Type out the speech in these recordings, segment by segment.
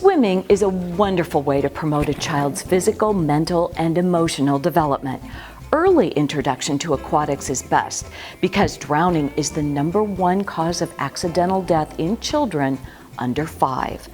Swimming is a wonderful way to promote a child's physical, mental, and emotional development. Early introduction to aquatics is best because drowning is the #1 cause of accidental death in children under 5.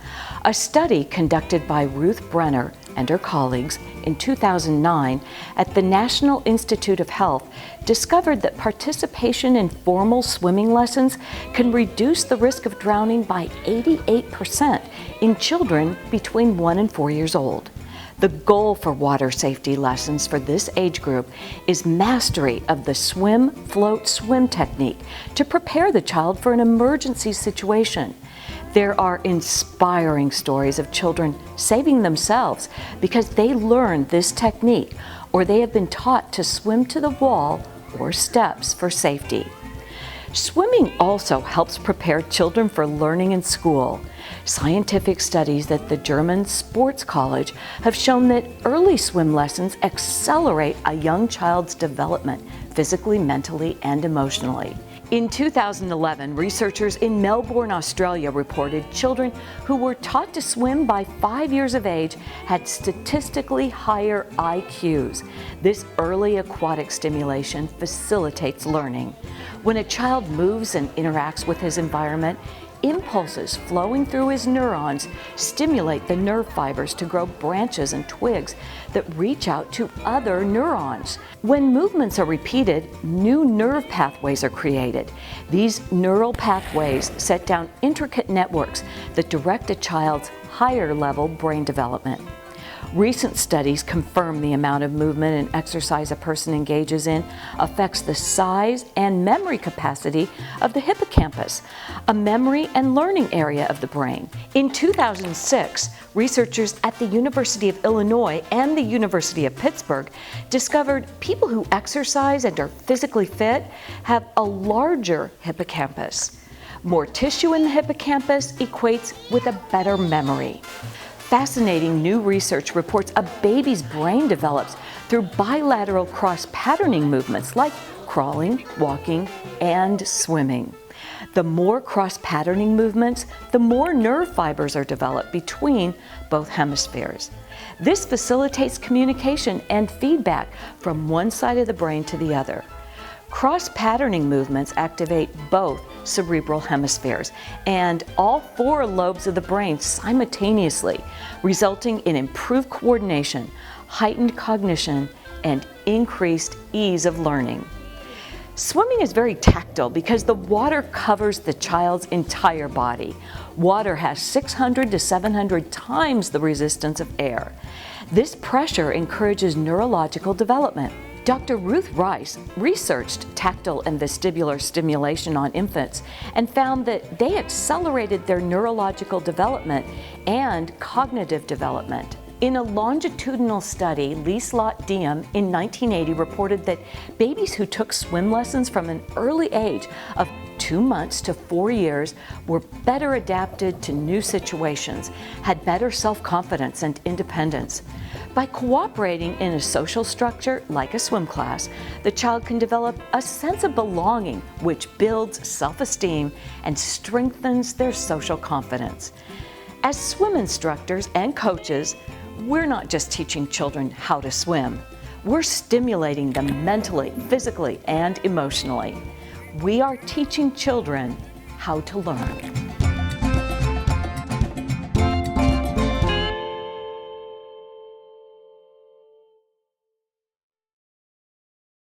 A study conducted by Ruth Brenner and her colleagues in 2009 at the National Institute of Health discovered that participation in formal swimming lessons can reduce the risk of drowning by 88% in children between 1 and 4 years old. The goal for water safety lessons for this age group is mastery of the swim, float, swim technique to prepare the child for an emergency situation. There are inspiring stories of children saving themselves because they learned this technique or they have been taught to swim to the wall or steps for safety. Swimming also helps prepare children for learning in school. Scientific studies at the German Sports College have shown that early swim lessons accelerate a young child's development physically, mentally, and emotionally. In 2011, researchers in Melbourne, Australia reported children who were taught to swim by 5 years of age had statistically higher IQs. This early aquatic stimulation facilitates learning. When a child moves and interacts with his environment, impulses flowing through his neurons stimulate the nerve fibers to grow branches and twigs that reach out to other neurons. When movements are repeated, new nerve pathways are created. These neural pathways set down intricate networks that direct a child's higher level brain development. Recent studies confirm the amount of movement and exercise a person engages in affects the size and memory capacity of the hippocampus, a memory and learning area of the brain. In 2006, researchers at the University of Illinois and the University of Pittsburgh discovered people who exercise and are physically fit have a larger hippocampus. More tissue in the hippocampus equates with a better memory. Fascinating new research reports a baby's brain develops through bilateral cross-patterning movements like crawling, walking, and swimming. The more cross-patterning movements, the more nerve fibers are developed between both hemispheres. This facilitates communication and feedback from one side of the brain to the other. Cross-patterning movements activate both cerebral hemispheres and all 4 lobes of the brain simultaneously, resulting in improved coordination, heightened cognition, and increased ease of learning. Swimming is very tactile because the water covers the child's entire body. Water has 600 to 700 times the resistance of air. This pressure encourages neurological development. Dr. Ruth Rice researched tactile and vestibular stimulation on infants and found that they accelerated their neurological development and cognitive development. In a longitudinal study, Lieslot Diem in 1980 reported that babies who took swim lessons from an early age of 2 months to 4 years were better adapted to new situations, had better self-confidence and independence. By cooperating in a social structure like a swim class, the child can develop a sense of belonging, which builds self-esteem and strengthens their social confidence. As swim instructors and coaches, we're not just teaching children how to swim. We're stimulating them mentally, physically, and emotionally. We are teaching children how to learn.